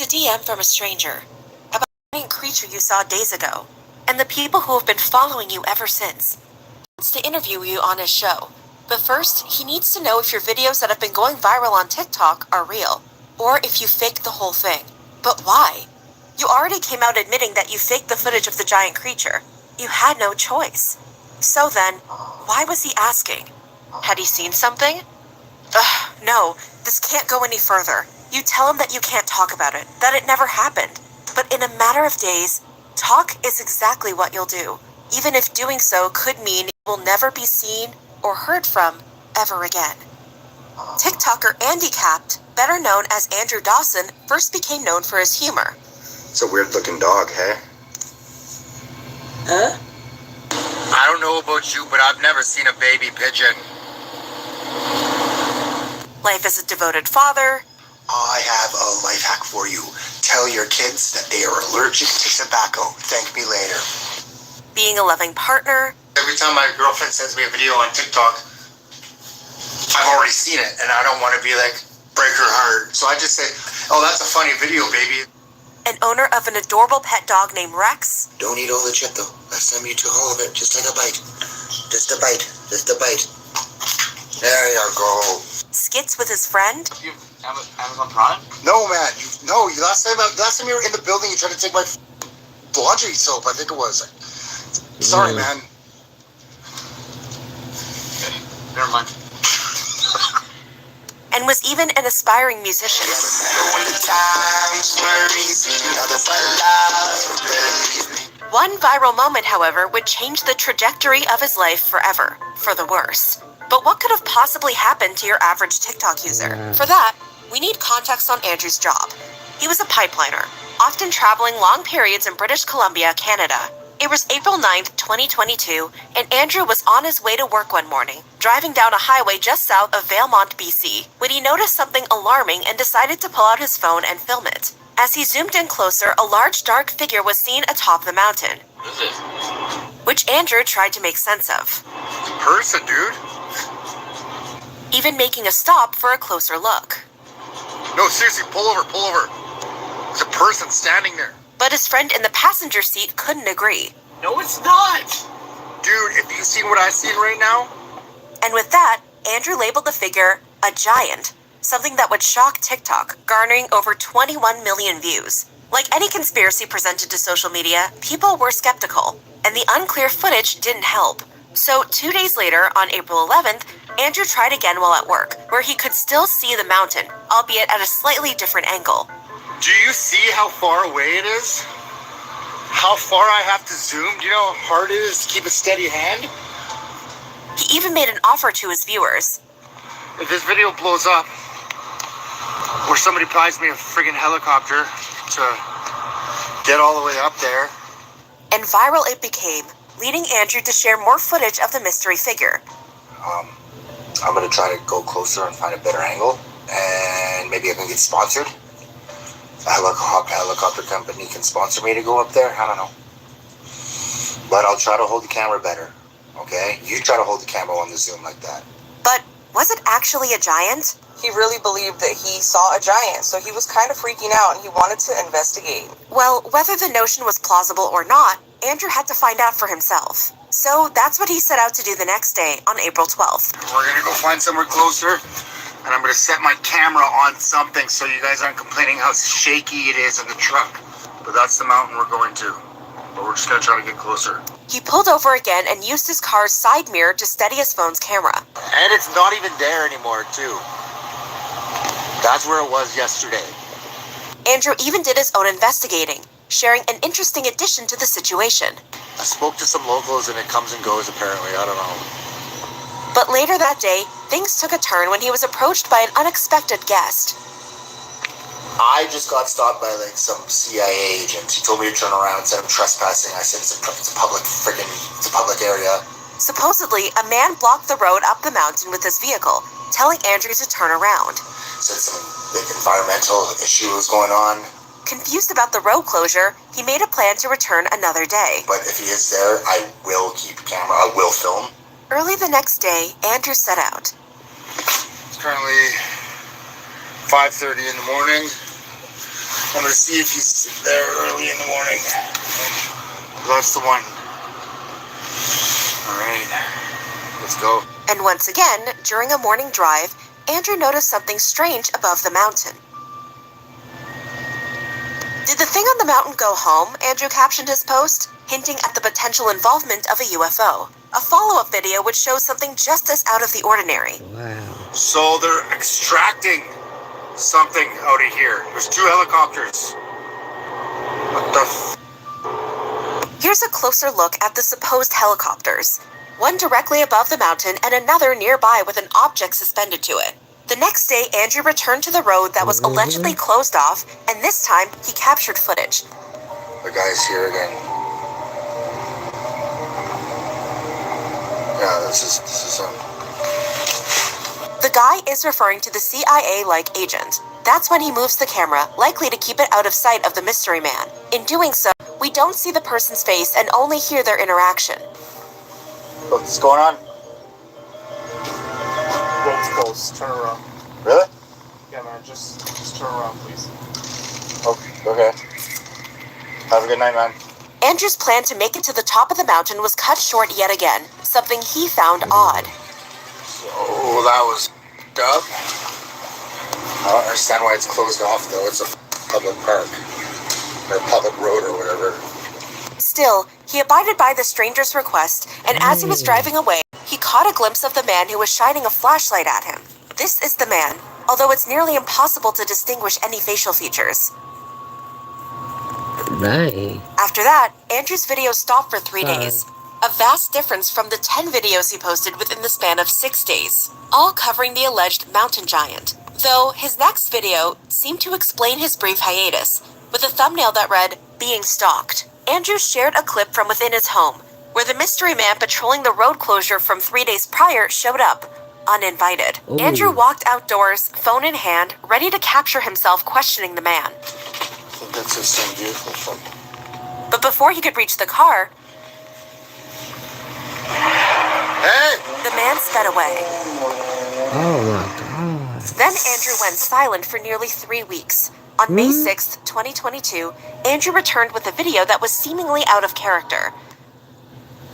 It's a DM from a stranger about a giant creature you saw days ago, and the people who have been following you ever since. He wants to interview you on his show, but first, he needs to know if your videos that have been going viral on TikTok are real, or if you faked the whole thing. But why? You already came out admitting that you faked the footage of the giant creature. You had no choice. So then, why was he asking? Had he seen something? Ugh, no, this can't go any further. You tell him that you can't talk about it, that it never happened. But in a matter of days, talk is exactly what you'll do, even if doing so could mean you will never be seen or heard from ever again. TikToker Andy Capped, better known as Andrew Dawson, first became known for his humor. It's a weird-looking dog, hey? Huh? I don't know about you, but I've never seen a baby pigeon. Life as a devoted father. I have a life hack for you. Tell your kids that they are allergic to tobacco. Thank me later. Being a loving partner. Every time my girlfriend sends me a video on TikTok, I've already seen it, and I don't want to be like, break her heart. So I just say, oh, that's a funny video, baby. An owner of an adorable pet dog named Rex. Don't eat all the chip, though. Last time you took all of it. Just take a bite. Just a bite. Just a bite. There you go. Skits with his friend. You have Amazon Prime? No, man. Last time you were in the building, you tried to take my laundry soap, I think it was. Sorry, man. Never mind. And was even an aspiring musician. One viral moment, however, would change the trajectory of his life forever, for the worse. But what could have possibly happened to your average TikTok user? For that, we need context on Andrew's job. He was a pipeliner, often traveling long periods in British Columbia, Canada. It was April 9th, 2022, and Andrew was on his way to work one morning, driving down a highway just south of Valemount, BC, when he noticed something alarming and decided to pull out his phone and film it. As he zoomed in closer, a large dark figure was seen atop the mountain, What is it? which Andrew tried to make sense of, It's a person, dude. even making a stop for a closer look. No, seriously, pull over. There's a person standing there. But his friend in the passenger seat couldn't agree. No, it's not. Dude, if you've seen what I've seen right now, And with that, Andrew labeled the figure a giant, something that would shock TikTok, garnering over 21 million views. Like any conspiracy presented to social media, people were skeptical, and the unclear footage didn't help. So 2 days later, on April 11th, Andrew tried again while at work, where he could still see the mountain, albeit at a slightly different angle. do you see how far away it is? How far I have to zoom? Do you know how hard it is to keep a steady hand? He even made an offer to his viewers. If this video blows up, or somebody buys me a friggin' helicopter to get all the way up there, And viral it became, leading Andrew to share more footage of the mystery figure. I'm gonna try to go closer and find a better angle, and maybe I can get sponsored. A helicopter company can sponsor me to go up there. I don't know, but I'll try to hold the camera better. Okay, you try to hold the camera on the zoom like that. But was it actually a giant? He really believed that he saw a giant, so he was kind of freaking out and he wanted to investigate. Well, whether the notion was plausible or not, Andrew had to find out for himself. So that's what he set out to do the next day, on April 12th. we're gonna go find somewhere closer, and I'm gonna set my camera on something so you guys aren't complaining how shaky it is in the truck. But that's the mountain we're going to. But we're just gonna try to get closer. He pulled over again and used his car's side mirror to steady his phone's camera. And it's not even there anymore, too. That's where it was yesterday. Andrew even did his own investigating, sharing an interesting addition to the situation. I spoke to some locals and it comes and goes apparently, I don't know. But later that day, things took a turn when he was approached by an unexpected guest. I just got stopped by like some CIA agent. He told me to turn around and said I'm trespassing. I said it's a public area. Supposedly, a man blocked the road up the mountain with his vehicle, telling Andrew to turn around. Said some big environmental issue was going on. Confused about the road closure, he made a plan to return another day. But if he is there, I will keep camera. I will film. Early the next day, Andrew set out. It's currently 5:30 in the morning. I'm gonna see if he's there early in the morning. That's the one. Alright, let's go. And once again, during a morning drive, Andrew noticed something strange above the mountain. Did the thing on the mountain go home? Andrew captioned his post, hinting at the potential involvement of a UFO. A follow-up video would show something just as out of the ordinary. Wow. So they're extracting something out of here. There's 2 helicopters. What the Here's a closer look at the supposed helicopters. One directly above the mountain and another nearby with an object suspended to it. The next day, Andrew returned to the road that was allegedly closed off, and this time, he captured footage. The guy's here again. Yeah, this is him. The guy is referring to the CIA-like agent. That's when he moves the camera, likely to keep it out of sight of the mystery man. In doing so, we don't see the person's face and only hear their interaction. What's going on? Road's closed. Turn around. Really? Yeah, man. Just turn around, please. Okay. Have a good night, man. Andrew's plan to make it to the top of the mountain was cut short yet again, something he found odd. Oh, that was up. I don't understand why it's closed off, though. It's a public park. Or public road or whatever. Still, he abided by the stranger's request, and as he was driving away, he caught a glimpse of the man who was shining a flashlight at him. This is the man, although it's nearly impossible to distinguish any facial features. Nice. After that, Andrew's video stopped for 3 days. A vast difference from the 10 videos he posted within the span of 6 days, all covering the alleged mountain giant. Though his next video seemed to explain his brief hiatus, with a thumbnail that read, "Being Stalked." Andrew shared a clip from within his home, where the mystery man patrolling the road closure from 3 days prior showed up, uninvited. Ooh. Andrew walked outdoors, phone in hand, ready to capture himself questioning the man. I think that's the same vehicle from... But before he could reach the car, Hey! the man sped away. Oh my god. Then Andrew went silent for nearly 3 weeks. On May 6th, 2022, Andrew returned with a video that was seemingly out of character.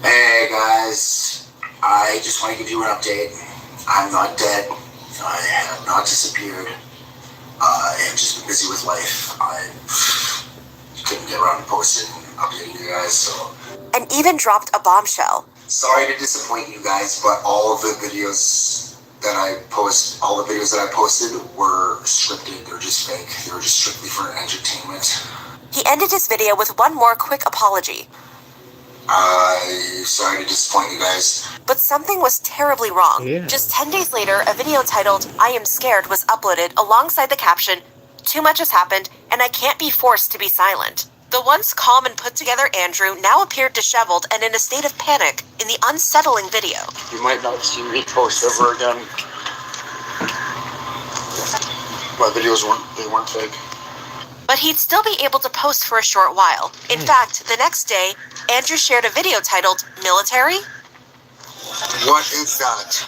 Hey, guys. I just want to give you an update. I'm not dead. I have not disappeared. I have just been busy with life. I couldn't get around to posting and updating you guys, so... And even dropped a bombshell. Sorry to disappoint you guys, but all of the videos that I posted were scripted. They're just fake. They were just strictly for entertainment. He ended his video with one more quick apology. Sorry to disappoint you guys. But something was terribly wrong. Yeah. Just 10 days later, a video titled, "I Am Scared" was uploaded alongside the caption, "Too much has happened, and I can't be forced to be silent." The once calm and put together Andrew now appeared disheveled and in a state of panic in the unsettling video. You might not see me post ever again. My videos weren't fake. But he'd still be able to post for a short while. In fact, the next day, Andrew shared a video titled, "Military?" What is that?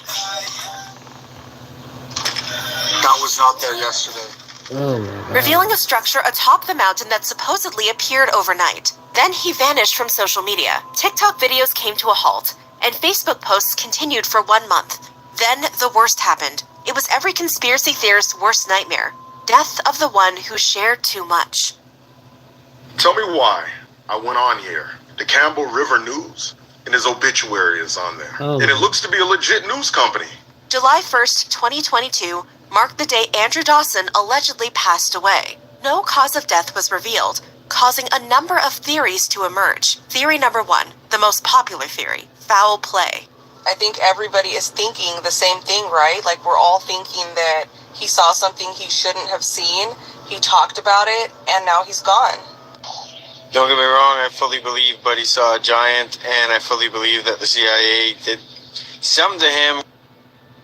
That was not there yesterday. Oh my god. Revealing a structure atop the mountain that supposedly appeared overnight. Then he vanished from social media. TikTok videos came to a halt, and Facebook posts continued for 1 month. Then the worst happened. It was every conspiracy theorist's worst nightmare. Death of the one who shared too much. Tell me why I went on here. The Campbell River News, and his obituary is on there. Oh. And it looks to be a legit news company. July 1st, 2022, marked the day Andrew Dawson allegedly passed away. No cause of death was revealed, causing a number of theories to emerge. Theory number 1, the most popular theory, foul play. I think everybody is thinking the same thing, right? Like, we're all thinking that he saw something he shouldn't have seen, he talked about it, and now he's gone. Don't get me wrong, I fully believe Buddy saw a giant, and I fully believe that the CIA did something to him.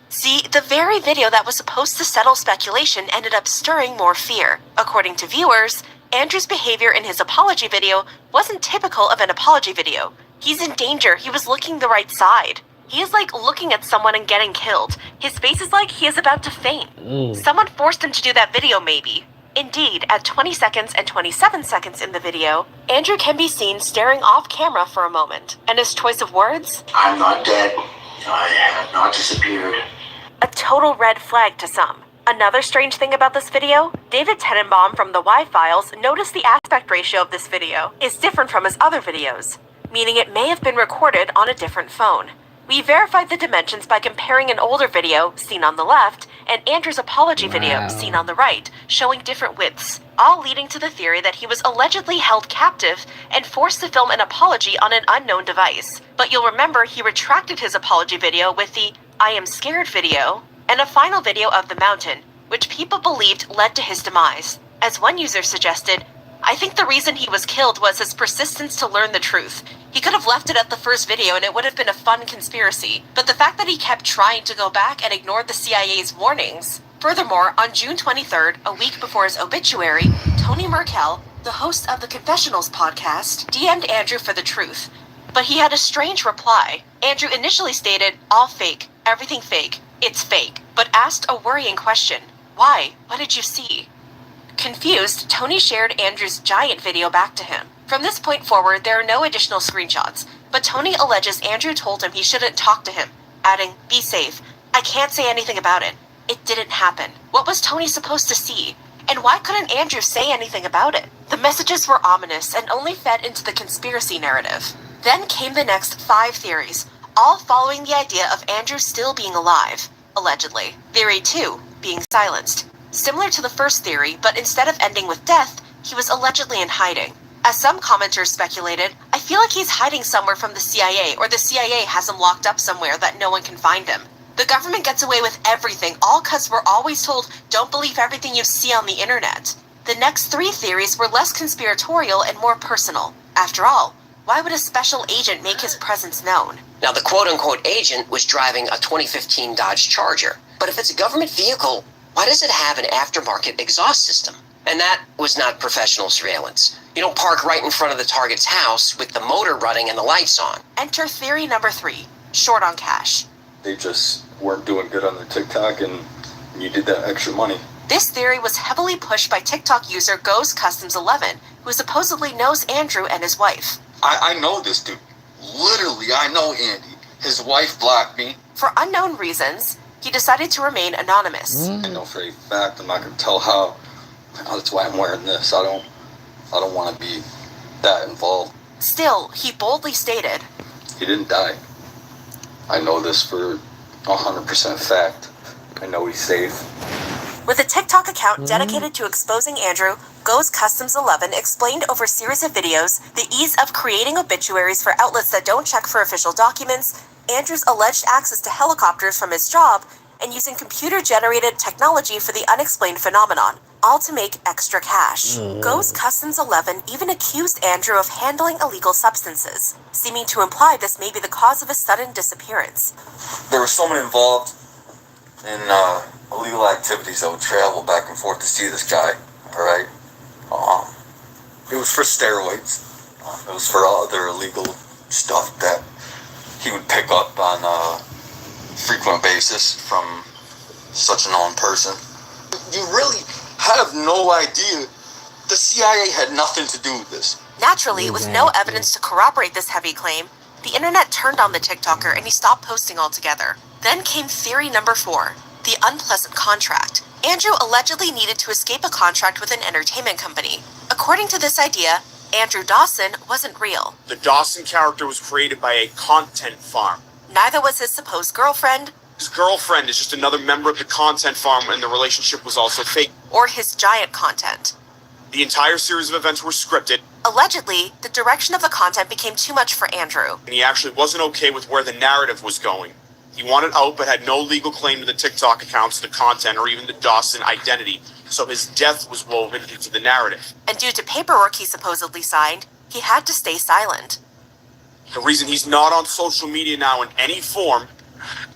See, the very video that was supposed to settle speculation ended up stirring more fear. According to viewers, Andrew's behavior in his apology video wasn't typical of an apology video. He's in danger, he was looking the right side. He is like looking at someone and getting killed. His face is like he is about to faint. Ooh. Someone forced him to do that video, maybe. Indeed, at 20 seconds and 27 seconds in the video, Andrew can be seen staring off camera for a moment, and his choice of words? I'm not dead. I have not disappeared. A total red flag to some. Another strange thing about this video, David Tenenbaum from the Y-Files noticed the aspect ratio of this video is different from his other videos, meaning it may have been recorded on a different phone. We verified the dimensions by comparing an older video, seen on the left, and Andrew's apology video, seen on the right, showing different widths, all leading to the theory that he was allegedly held captive and forced to film an apology on an unknown device. But you'll remember he retracted his apology video with the I am scared video, and a final video of the mountain, which people believed led to his demise. As one user suggested, I think the reason he was killed was his persistence to learn the truth. He could have left it at the first video and it would have been a fun conspiracy, but the fact that he kept trying to go back and ignored the CIA's warnings. Furthermore, on June 23rd, a week before his obituary, Tony Merkel, the host of the Confessionals podcast, DM'd Andrew for the truth. But he had a strange reply. Andrew initially stated, all fake, everything fake, it's fake, but asked a worrying question. Why? What did you see? Confused, Tony shared Andrew's giant video back to him. From this point forward, there are no additional screenshots, but Tony alleges Andrew told him he shouldn't talk to him, adding, be safe. I can't say anything about it. It didn't happen. What was Tony supposed to see? And why couldn't Andrew say anything about it? The messages were ominous and only fed into the conspiracy narrative. Then came the next 5 theories, all following the idea of Andrew still being alive, allegedly. Theory 2, being silenced. Similar to the first theory, but instead of ending with death, he was allegedly in hiding. As some commenters speculated, I feel like he's hiding somewhere from the CIA, or the CIA has him locked up somewhere that no one can find him. The government gets away with everything, all cause we're always told, don't believe everything you see on the internet. The next 3 theories were less conspiratorial and more personal. After all, why would a special agent make his presence known? Now, the quote-unquote agent was driving a 2015 Dodge Charger. But if it's a government vehicle, why does it have an aftermarket exhaust system? And that was not professional surveillance. You don't park right in front of the target's house with the motor running and the lights on. Enter theory number 3, short on cash. They just weren't doing good on their TikTok and needed that extra money. This theory was heavily pushed by TikTok user Goes Customs 11, who supposedly knows Andrew and his wife. I know this dude. Literally, I know Andy. His wife blocked me. For unknown reasons, he decided to remain anonymous. I know for a fact I'm not going to tell how. That's why I'm wearing this. I don't want to be that involved. Still, he boldly stated, He didn't die. I know this for 100% fact. I know he's safe. With a TikTok account dedicated to exposing Andrew, Goes Customs 11 explained over a series of videos the ease of creating obituaries for outlets that don't check for official documents, Andrew's alleged access to helicopters from his job, and using computer-generated technology for the unexplained phenomenon, all to make extra cash. Goes Customs 11 even accused Andrew of handling illegal substances, seeming to imply this may be the cause of his sudden disappearance. There was someone involved in illegal activities that would travel back and forth to see this guy, alright? It was for steroids. It was for other illegal stuff that he would pick up on a frequent basis from such a known person. You really have no idea. The CIA had nothing to do with this. Naturally, with no evidence to corroborate this heavy claim, the internet turned on the TikToker and he stopped posting altogether. Then came theory number 4, the unpleasant contract. Andrew allegedly needed to escape a contract with an entertainment company. According to this idea, Andrew Dawson wasn't real. The Dawson character was created by a content farm. Neither was his supposed girlfriend. His girlfriend is just another member of the content farm, and the relationship was also fake. Or his giant content. The entire series of events were scripted. Allegedly, the direction of the content became too much for Andrew. And he actually wasn't okay with where the narrative was going. He wanted out but had no legal claim to the TikTok accounts, the content, or even the Dawson identity, so his death was woven into the narrative. And due to paperwork he supposedly signed, he had to stay silent. The reason he's not on social media now in any form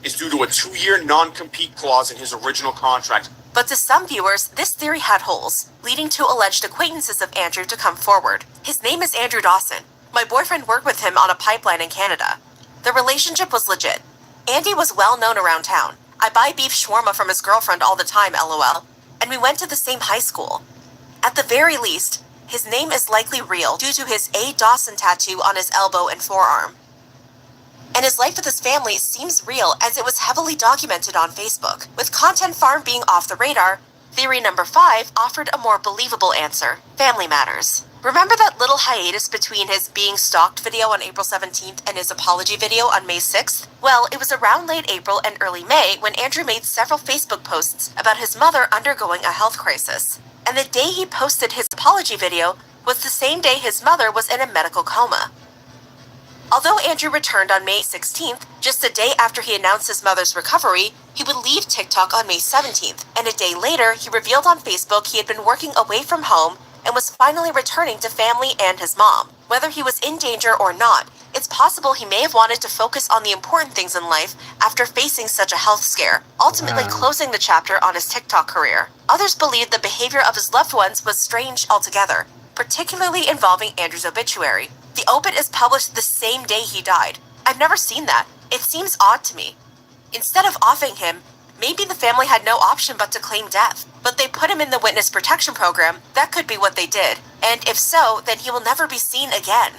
is due to a 2-year non-compete clause in his original contract. But to some viewers, this theory had holes, leading to alleged acquaintances of Andrew to come forward. His name is Andrew Dawson. My boyfriend worked with him on a pipeline in Canada. The relationship was legit. Andy was well known around town. I buy beef shawarma from his girlfriend all the time, lol. And we went to the same high school. At the very least, his name is likely real due to his A. Dawson tattoo on his elbow and forearm. And his life with his family seems real as it was heavily documented on Facebook. With Content Farm being off the radar, theory number 5 offered a more believable answer: family matters. Remember that little hiatus between his being stalked video on April 17th and his apology video on May 6th? Well, it was around late April and early May when Andrew made several Facebook posts about his mother undergoing a health crisis. And the day he posted his apology video was the same day his mother was in a medical coma. Although Andrew returned on May 16th, just a day after he announced his mother's recovery, he would leave TikTok on May 17th, and a day later, he revealed on Facebook he had been working away from home and was finally returning to family and his mom. Whether he was in danger or not, it's possible he may have wanted to focus on the important things in life after facing such a health scare, ultimately closing the chapter on his TikTok career. Others believe the behavior of his loved ones was strange altogether, particularly involving Andrew's obituary. The obit is published the same day he died. I've never seen that. It seems odd to me. Instead of offing him, maybe the family had no option but to claim death. But they put him in the witness protection program. That could be what they did. And if so, then he will never be seen again.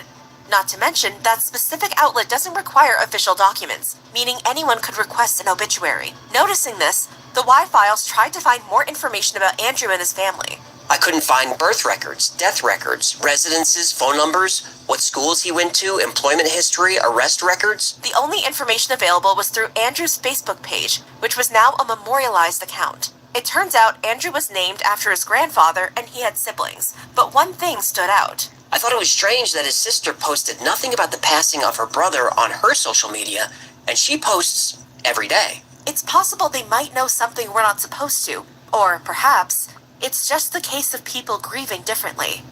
Not to mention, that specific outlet doesn't require official documents, meaning anyone could request an obituary. Noticing this, the Y-Files tried to find more information about Andrew and his family. I couldn't find birth records, death records, residences, phone numbers, what schools he went to, employment history, arrest records. The only information available was through Andrew's Facebook page, which was now a memorialized account. It turns out Andrew was named after his grandfather and he had siblings, but one thing stood out. I thought it was strange that his sister posted nothing about the passing of her brother on her social media, and she posts every day. It's possible they might know something we're not supposed to, or perhaps it's just the case of people grieving differently.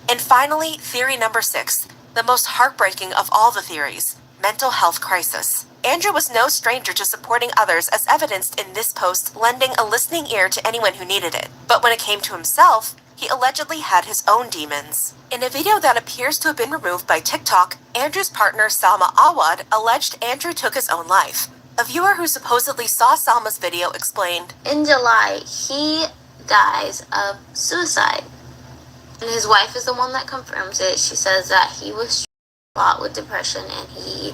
And finally, theory number 6, the most heartbreaking of all the theories: mental health crisis. Andrew was no stranger to supporting others, as evidenced in this post, lending a listening ear to anyone who needed it. But when it came to himself, he allegedly had his own demons. In a video that appears to have been removed by TikTok, Andrew's partner Salma Awad alleged Andrew took his own life. A viewer who supposedly saw Salma's video explained, "In July, he dies of suicide. And his wife is the one that confirms it. She says that he was fought with depression and he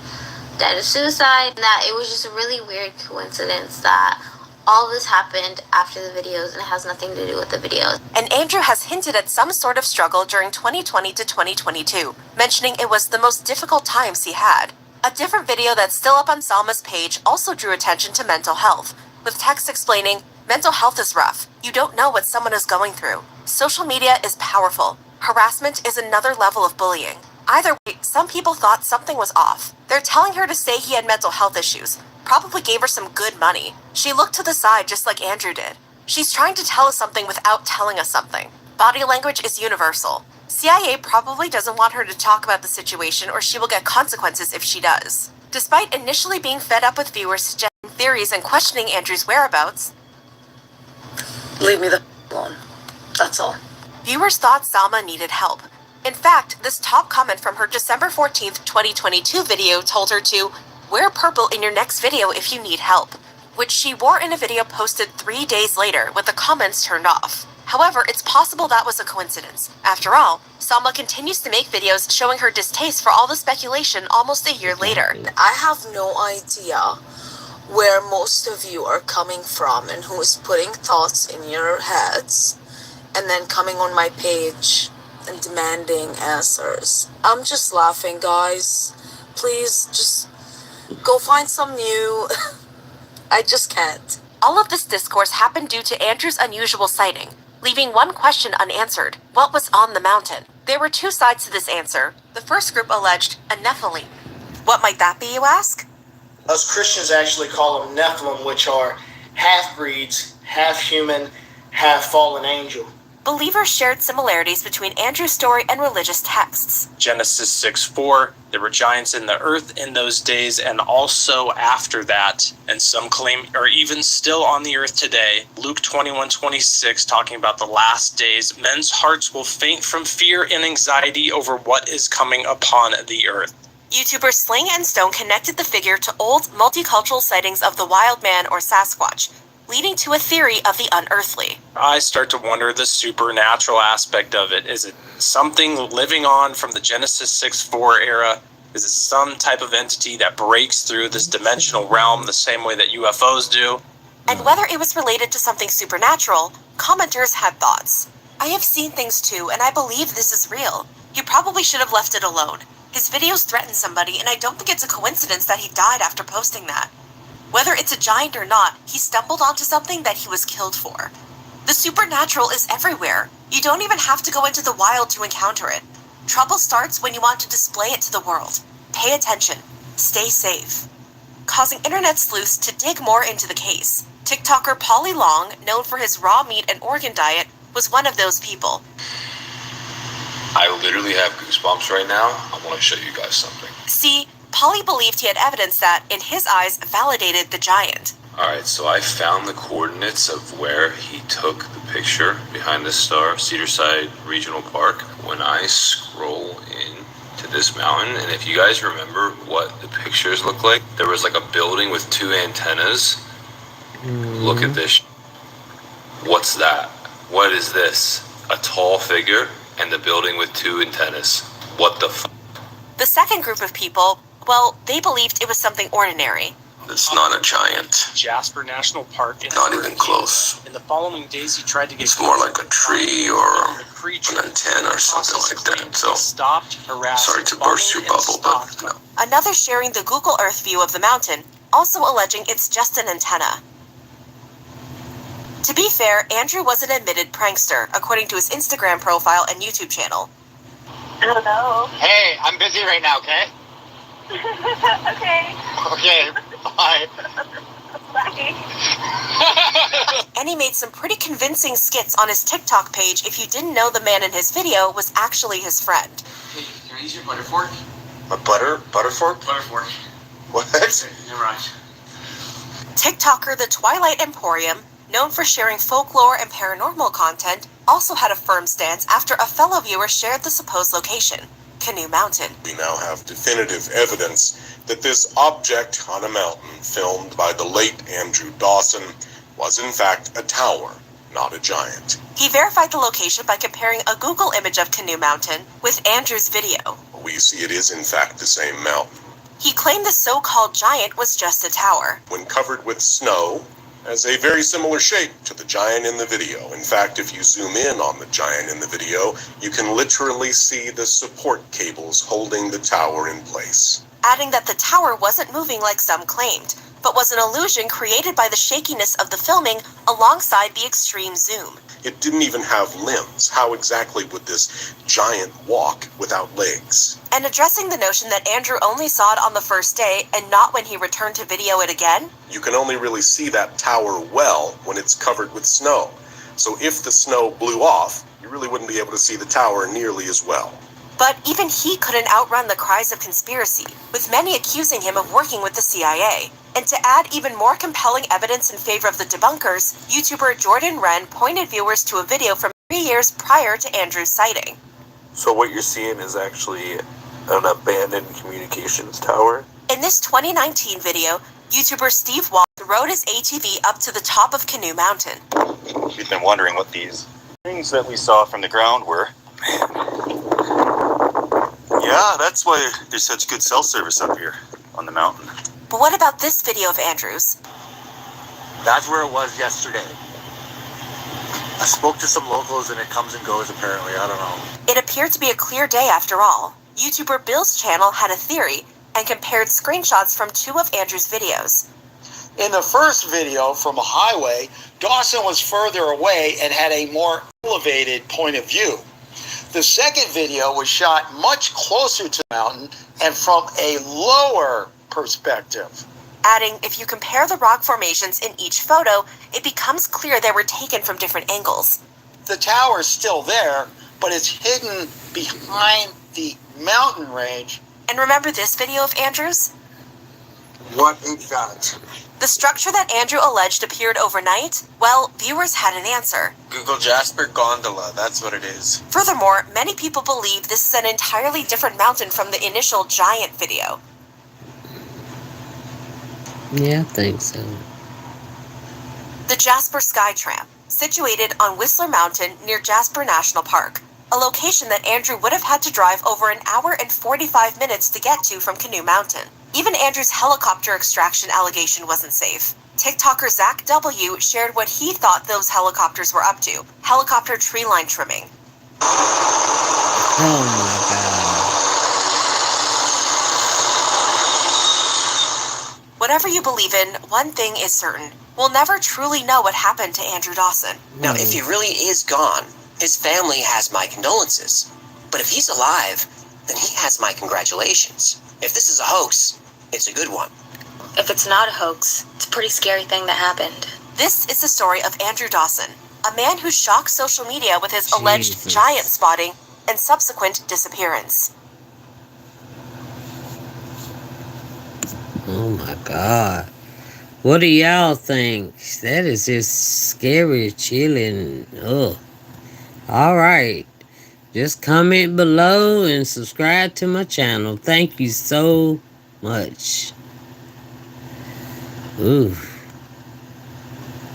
died of suicide. And that it was just a really weird coincidence that all this happened after the videos and it has nothing to do with the videos." And Andrew has hinted at some sort of struggle during 2020 to 2022, mentioning it was the most difficult times he had. A different video that's still up on Salma's page also drew attention to mental health, with text explaining, "Mental health is rough. You don't know what someone is going through. Social media is powerful. Harassment is another level of bullying." Either way, some people thought something was off. They're telling her to say he had mental health issues, probably gave her some good money. She looked to the side just like Andrew did. She's trying to tell us something without telling us something. Body language is universal. CIA probably doesn't want her to talk about the situation, or she will get consequences if she does. Despite initially being fed up with viewers suggesting theories and questioning Andrew's whereabouts, Leave me the alone. That's all. viewers thought Salma needed help. In fact, this top comment from her December 14th, 2022 video told her to wear purple in your next video if you need help, which she wore in a video posted 3 days later with the comments turned off. However, it's possible that was a coincidence. After all, Salma continues to make videos showing her distaste for all the speculation almost a year later. I have no idea where most of you are coming from and who is putting thoughts in your heads and then coming on my page and demanding answers. I'm just laughing, guys. Please just go find some new. I just can't. All of this discourse happened due to Andrew's unusual sighting, leaving one question unanswered: what was on the mountain? There were 2 sides to this answer. The first group alleged a Nephilim. What might that be, you ask? Us Christians actually call them Nephilim, which are half-breeds, half-human, half-fallen angel. Believers shared similarities between Andrew's story and religious texts. Genesis 6:4, there were giants in the earth in those days and also after that, and some claim are even still on the earth today. Luke 21:26, talking about the last days, men's hearts will faint from fear and anxiety over what is coming upon the earth. YouTubers Sling and Stone connected the figure to old multicultural sightings of the wild man or Sasquatch, leading to a theory of the unearthly. I start to wonder the supernatural aspect of it. Is it something living on from the Genesis 6:4 era? Is it some type of entity that breaks through this dimensional realm the same way that UFOs do? And whether it was related to something supernatural, commenters had thoughts. I have seen things too, and I believe this is real. He probably should have left it alone. His videos threaten somebody, and I don't think it's a coincidence that he died after posting that. Whether it's a giant or not, he stumbled onto something that he was killed for. The supernatural is everywhere. You don't even have to go into the wild to encounter it. Trouble starts when you want to display it to the world. Pay attention. Stay safe. Causing internet sleuths to dig more into the case. TikToker Polly Long, known for his raw meat and organ diet, was one of those people. I literally have goosebumps right now. I want to show you guys something. See, Polly believed he had evidence that, in his eyes, validated the giant. Alright, so I found the coordinates of where he took the picture behind the star, Cedarside Regional Park. When I scroll in to this mountain, and if you guys remember what the pictures look like, there was like a building with 2 antennas. Look at this. What's that? What is this? A tall figure and the building with 2 antennas. What the f? The second group of people, well, they believed it was something ordinary. It's not a giant. Jasper National Park. Not even close. In the following days, he tried to get. It's more like a tree or an antenna or something like that. So, sorry to burst your bubble, but no. Another sharing the Google Earth view of the mountain, also alleging it's just an antenna. To be fair, Andrew was an admitted prankster, according to his Instagram profile and YouTube channel. Hello. Hey, I'm busy right now, okay? Okay. Okay, bye. Bye. And he made some pretty convincing skits on his TikTok page if you didn't know the man in his video was actually his friend. Hey, can I use your butter fork? A butter fork? Butter fork. What? You're right. TikToker The Twilight Emporium, known for sharing folklore and paranormal content, also had a firm stance after a fellow viewer shared the supposed location, Canoe Mountain. We now have definitive evidence that this object on a mountain filmed by the late Andrew Dawson was in fact a tower, not a giant. He verified the location by comparing a Google image of Canoe Mountain with Andrew's video. We see it is in fact the same mountain. He claimed the so-called giant was just a tower. When covered with snow, has a very similar shape to the giant in the video. In fact, if you zoom in on the giant in the video, you can literally see the support cables holding the tower in place. Adding that the tower wasn't moving like some claimed, but was an illusion created by the shakiness of the filming alongside the extreme zoom. It didn't even have limbs. How exactly would this giant walk without legs? And addressing the notion that Andrew only saw it on the first day and not when he returned to video it again. You can only really see that tower well when it's covered with snow. So if the snow blew off, you really wouldn't be able to see the tower nearly as well. But even he couldn't outrun the cries of conspiracy, with many accusing him of working with the CIA. And to add even more compelling evidence in favor of the debunkers, YouTuber Jordan Wren pointed viewers to a video from 3 years prior to Andrew's sighting. So what you're seeing is actually an abandoned communications tower? In this 2019 video, YouTuber Steve Wall rode his ATV up to the top of Canoe Mountain. We've been wondering what these things that we saw from the ground were. Yeah, that's why there's such good cell service up here on the mountain. But what about this video of Andrew's? That's where it was yesterday. I spoke to some locals and it comes and goes apparently, I don't know. It appeared to be a clear day after all. YouTuber Bill's channel had a theory and compared screenshots from 2 of Andrew's videos. In the first video from a highway, Dawson was further away and had a more elevated point of view. The second video was shot much closer to the mountain and from a lower perspective. Adding, if you compare the rock formations in each photo, it becomes clear they were taken from different angles. The tower's still there, but it's hidden behind the mountain range. And remember this video of Andrew's? What is that? The structure that Andrew alleged appeared overnight? Well, viewers had an answer. Google Jasper Gondola, that's what it is. Furthermore, many people believe this is an entirely different mountain from the initial giant video. Yeah, I think so. The Jasper Skytram, situated on Whistler Mountain near Jasper National Park, a location that Andrew would have had to drive over an hour and 45 minutes to get to from Canoe Mountain. Even Andrew's helicopter extraction allegation wasn't safe. TikToker Zach W. shared what he thought those helicopters were up to: helicopter tree line trimming. Oh my God. Whatever you believe in, one thing is certain. We'll never truly know what happened to Andrew Dawson. Now, if he really is gone, his family has my condolences. But if he's alive, then he has my congratulations. If this is a hoax, it's a good one. If it's not a hoax, it's a pretty scary thing that happened. This is the story of Andrew Dawson, a man who shocked social media with his alleged giant spotting and subsequent disappearance. Oh my God. What do y'all think? That is just scary, chilling. Ugh. Alright. Just comment below and subscribe to my channel. Thank you so much. Ooh.